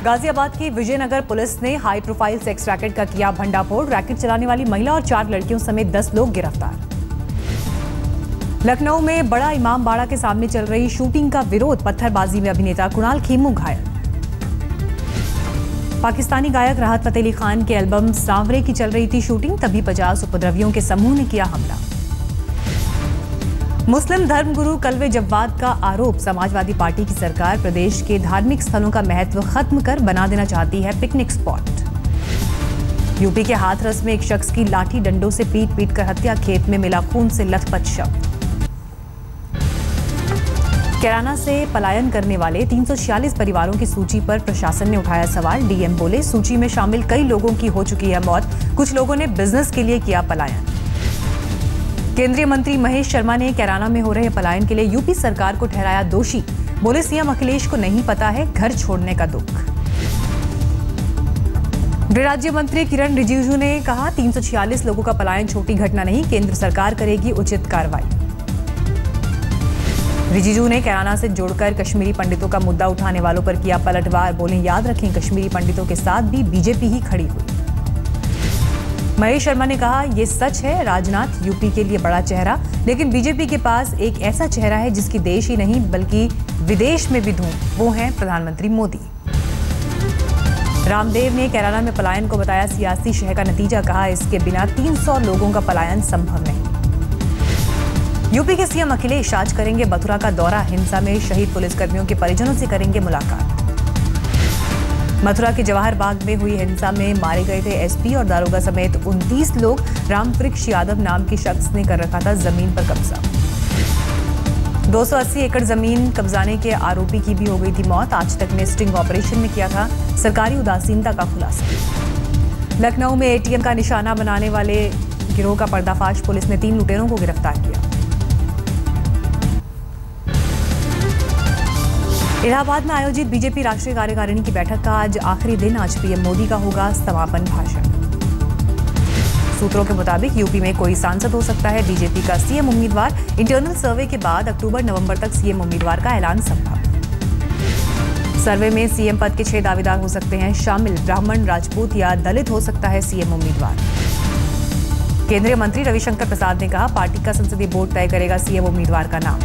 गाजियाबाद की विजयनगर पुलिस ने high profile sex racket का किया भंडाफोड़। रैकेट चलाने वाली महिला और 4 लड़कियों समेत 10 लोग गिरफ्तार। लखनऊ में बड़ा इमाम बाड़ा के सामने चल रही शूटिंग का विरोध। पत्थरबाजी में अभिनेता कुणाल खेमू घायल। पाकिस्तानी गायक राहत फतेह अली खान के एल्बम सांवरे की चल रही थी शूटिंग, तभी 50 उपद्रवियों के समूह ने किया हमला। मुस्लिम धर्मगुरु कलवे जव्वाद का आरोप। समाजवादी पार्टी की सरकार प्रदेश के धार्मिक स्थलों का महत्व खत्म कर बना देना चाहती है पिकनिक स्पॉट। यूपी के हाथरस में एक शख्स की लाठी डंडों से पीट कर हत्या। खेत में मिला खून से लथपथ शव। कैराना से पलायन करने वाले 346 परिवारों की सूची पर प्रशासन ने उठाया सवाल। डीएम बोले, सूची में शामिल कई लोगों की हो चुकी है मौत, कुछ लोगों ने बिजनेस के लिए किया पलायन। केंद्रीय मंत्री महेश शर्मा ने कैराना में हो रहे पलायन के लिए यूपी सरकार को ठहराया दोषी। बोले, सीएम अखिलेश को नहीं पता है घर छोड़ने का दुख। गृह राज्य मंत्री किरण रिजिजू ने कहा, 346 लोगों का पलायन छोटी घटना नहीं, केंद्र सरकार करेगी उचित कार्रवाई। रिजिजू ने कैराना से जोड़कर कश्मीरी पंडितों का मुद्दा उठाने वालों पर किया पलटवार। बोले, याद रखें, कश्मीरी पंडितों के साथ भी बीजेपी ही खड़ी हुई। महेश शर्मा ने कहा, यह सच है, राजनाथ यूपी के लिए बड़ा चेहरा, लेकिन बीजेपी के पास एक ऐसा चेहरा है जिसकी देश ही नहीं बल्कि विदेश में भी धूम, वो हैं प्रधानमंत्री मोदी। रामदेव ने कैराना में पलायन को बताया सियासी शह का नतीजा। कहा, इसके बिना 300 लोगों का पलायन संभव नहीं। यूपी के सीएम अखिलेश आज करेंगे मथुरा का दौरा। हिंसा में शहीद पुलिसकर्मियों के परिजनों से करेंगे मुलाकात। मथुरा के जवाहर बाग में हुई हिंसा में मारे गए थे एसपी और दारोगा समेत 29 लोग। रामवृक्ष यादव नाम के शख्स ने कर रखा था जमीन पर कब्जा। 280 एकड़ जमीन कब्जाने के आरोपी की भी हो गई थी मौत। आज तक ने स्टिंग ऑपरेशन में किया था सरकारी उदासीनता का खुलासा। लखनऊ में एटीएम का निशाना बनाने वाले गिरोह का पर्दाफाश। पुलिस ने 3 लुटेरों को गिरफ्तार किया। इलाहाबाद में आयोजित बीजेपी राष्ट्रीय कार्यकारिणी की बैठक का आज आखिरी दिन। आज पीएम मोदी का होगा समापन भाषण। सूत्रों के मुताबिक यूपी में कोई सांसद हो सकता है बीजेपी का सीएम उम्मीदवार। इंटरनल सर्वे के बाद अक्टूबर-नवंबर तक सीएम उम्मीदवार का ऐलान संभव। सर्वे में सीएम पद के 6 दावेदार हो सकते हैं शामिल। ब्राह्मण, राजपूत या दलित हो सकता है सीएम उम्मीदवार। केंद्रीय मंत्री रविशंकर प्रसाद ने कहा, पार्टी का संसदीय बोर्ड तय करेगा सीएम उम्मीदवार का नाम।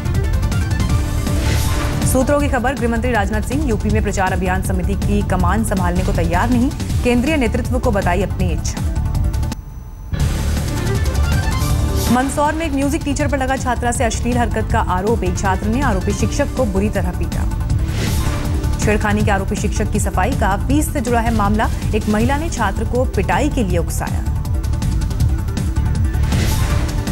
सूत्रों की खबर, गृहमंत्री राजनाथ सिंह यूपी में प्रचार अभियान समिति की कमान संभालने को तैयार नहीं। केंद्रीय नेतृत्व को बताई अपनी इच्छा। मंदसौर में एक म्यूजिक टीचर पर लगा छात्रा से अश्लील हरकत का आरोप। एक छात्र ने आरोपी शिक्षक को बुरी तरह पीटा। छेड़खानी के आरोपी शिक्षक की सफाई। कहा, फीस से जुड़ा है मामला। एक महिला ने छात्र को पिटाई के लिए उकसाया।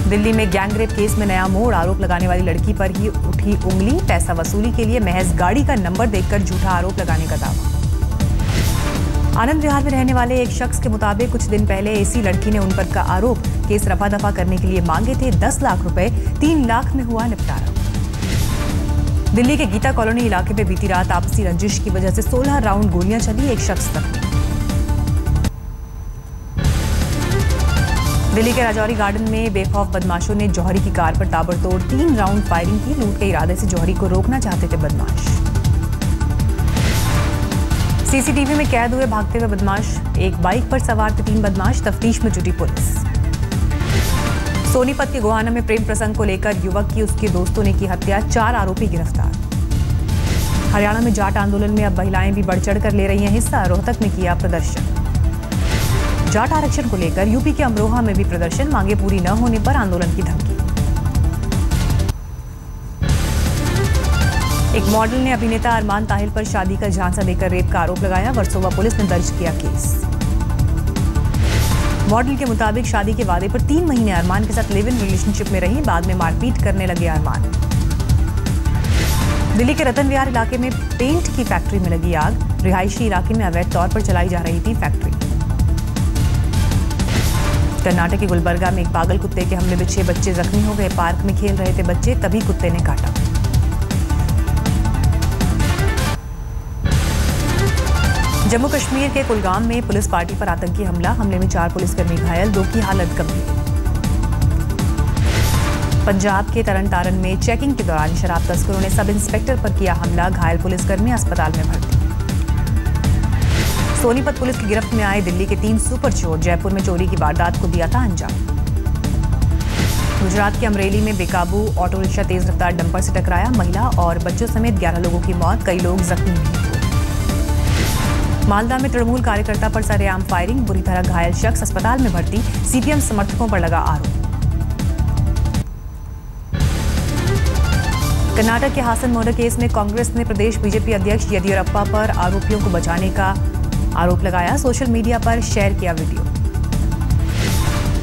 दिल्ली में गैंगरेप केस में नया मोड़। आरोप लगाने वाली लड़की पर ही उठी उंगली। पैसा वसूली के लिए महज गाड़ी का नंबर देखकर झूठा आरोप लगाने का दावा। आनंद विहार में रहने वाले एक शख्स के मुताबिक कुछ दिन पहले इसी लड़की ने उन पर का आरोप। केस रफा दफा करने के लिए मांगे थे 10 लाख रुपए। 3 लाख में हुआ निपटारा। दिल्ली के गीता कॉलोनी इलाके में बीती रात आपसी रंजिश की वजह से 16 राउंड गोलियां चली। एक शख्स जख्मी। दिल्ली के राजौरी गार्डन में बेखौफ बदमाशों ने जौहरी की कार पर ताबड़तोड़ 3 राउंड फायरिंग की। लूट के इरादे से जौहरी को रोकना चाहते थे बदमाश। सीसीटीवी में कैद हुए भागते हुए बदमाश। एक बाइक पर सवार थे 3 बदमाश। तफ्तीश में जुटी पुलिस। सोनीपत के गोहाना में प्रेम प्रसंग को लेकर युवक की उसके दोस्तों ने की हत्या। 4 आरोपी गिरफ्तार। हरियाणा में जाट आंदोलन में अब महिलाएं भी बढ़ चढ़ कर ले रही हैं हिस्सा। रोहतक में किया प्रदर्शन। जाट आरक्षण को लेकर यूपी के अमरोहा में भी प्रदर्शन। मांगे पूरी न होने पर आंदोलन की धमकी। एक मॉडल ने अभिनेता अरमान ताहिल पर शादी का झांसा देकर रेप का आरोप लगाया। वर्सोवा पुलिस ने दर्ज किया केस। मॉडल के मुताबिक शादी के वादे पर 3 महीने अरमान के साथ लिव इन रिलेशनशिप में रही। बाद में मारपीट करने लगे अरमान। दिल्ली के रतन विहार इलाके में पेंट की फैक्ट्री में लगी आग। रिहायशी इलाके में अवैध तौर पर चलाई जा रही थी फैक्ट्री। कर्नाटक के गुलबर्गा में एक पागल कुत्ते के हमले में 6 बच्चे जख्मी हो गए। पार्क में खेल रहे थे बच्चे, तभी कुत्ते ने काटा। जम्मू कश्मीर के कुलगाम में पुलिस पार्टी पर आतंकी हमला। हमले में 4 पुलिसकर्मी घायल, 2 की हालत गंभीर। पंजाब के तरन तारन में चेकिंग के दौरान शराब तस्करों ने सब इंस्पेक्टर पर किया हमला। घायल पुलिसकर्मी अस्पताल में भर्ती। सोनीपत पुलिस की गिरफ्त में आए दिल्ली के 3 सुपर चोर, जयपुर में चोरी की वारदात को दिया था अंजाम। गुजरात के अमरेली में बेकाबू ऑटो रिक्शा तेज रफ्तार डंपर से टकराया, महिला और बच्चों समेत 11 लोगों की मौत, कई लोग जख्मी हुए। मालदा में तृणमूल कार्यकर्ता पर सरेआम फायरिंग, बुरी तरह घायल शख्स अस्पताल में भर्ती, सीपीएम समर्थकों पर लगा आरोप। कर्नाटक के हासन मर्डर केस में कांग्रेस ने प्रदेश बीजेपी अध्यक्ष येदियुरप्पा पर आरोपियों को बचाने का आरोप लगाया, सोशल मीडिया पर शेयर किया वीडियो।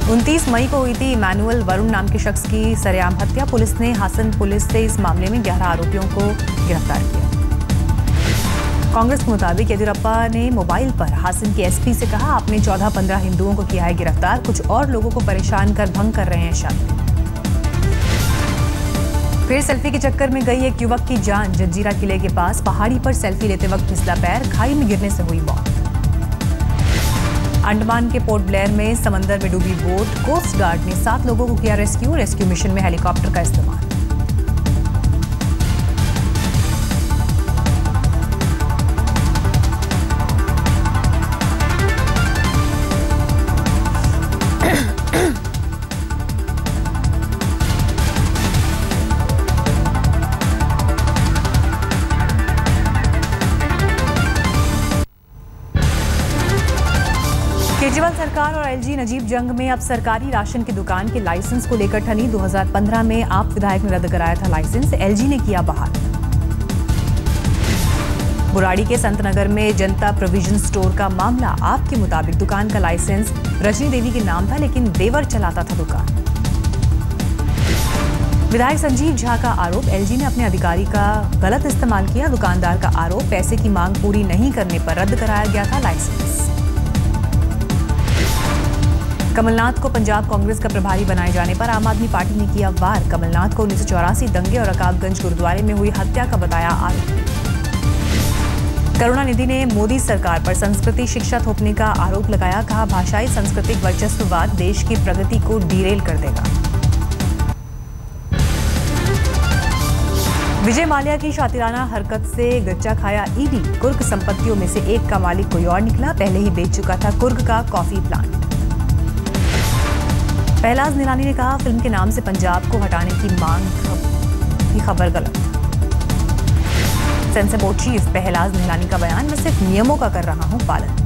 29 मई को हुई थी इमैनुअल वरुण नाम के शख्स की सरेआम हत्या, पुलिस ने हासन पुलिस से इस मामले में 11 आरोपियों को गिरफ्तार किया। कांग्रेस के मुताबिक येदियुरप्पा ने मोबाइल पर हासन के एसपी से कहा, आपने 14-15 हिंदुओं को किया है गिरफ्तार, कुछ और लोगों को परेशान कर भंग कर रहे हैं शांति। फिर सेल्फी के चक्कर में गई एक युवक की जान, जंजीरा किले के पास पहाड़ी पर सेल्फी लेते वक्त फिसला पैर, खाई में गिरने से हुई मौत। अंडमान के पोर्ट ब्लेयर में समंदर में डूबी बोट, कोस्ट गार्ड ने 7 लोगों को किया रेस्क्यू मिशन में हेलीकॉप्टर का इस्तेमाल। केजरीवाल सरकार और एलजी नजीब जंग में अब सरकारी राशन की दुकान के लाइसेंस को लेकर ठनी। 2015 में आप विधायक ने रद्द कराया था लाइसेंस, एलजी ने किया बहाल। बुराड़ी के संतनगर में जनता प्रोविजन स्टोर का मामला, आपके मुताबिक दुकान का लाइसेंस रजनी देवी के नाम था, लेकिन देवर चलाता था दुकान। विधायक संजीव झा का आरोप, एलजी ने अपने अधिकारी का गलत इस्तेमाल किया, दुकानदार का आरोप, पैसे की मांग पूरी नहीं करने पर रद्द कराया गया था लाइसेंस। कमलनाथ को पंजाब कांग्रेस का प्रभारी बनाए जाने पर आम आदमी पार्टी ने किया वार, कमलनाथ को 1984 दंगे और रकाबगंज गुरुद्वारे में हुई हत्या का बताया आरोप। करुणानिधि ने मोदी सरकार पर संस्कृति शिक्षा थोपने का आरोप लगाया, कहा भाषाई सांस्कृतिक वर्चस्ववाद देश की प्रगति को डीरेल कर देगा। विजय माल्या की शातिराना हरकत से गच्चा खाया ईडी, कुर्ग संपत्तियों में से एक का मालिक कोई और निकला, पहले ही बेच चुका था कुर्ग का कॉफी प्लांट। पहलाज निलानी ने कहा, फिल्म के नाम से पंजाब को हटाने की मांग की खबर गलत। Sensor board chief Pahlaj Nihalani का बयान, मैं सिर्फ नियमों का कर रहा हूं पालन।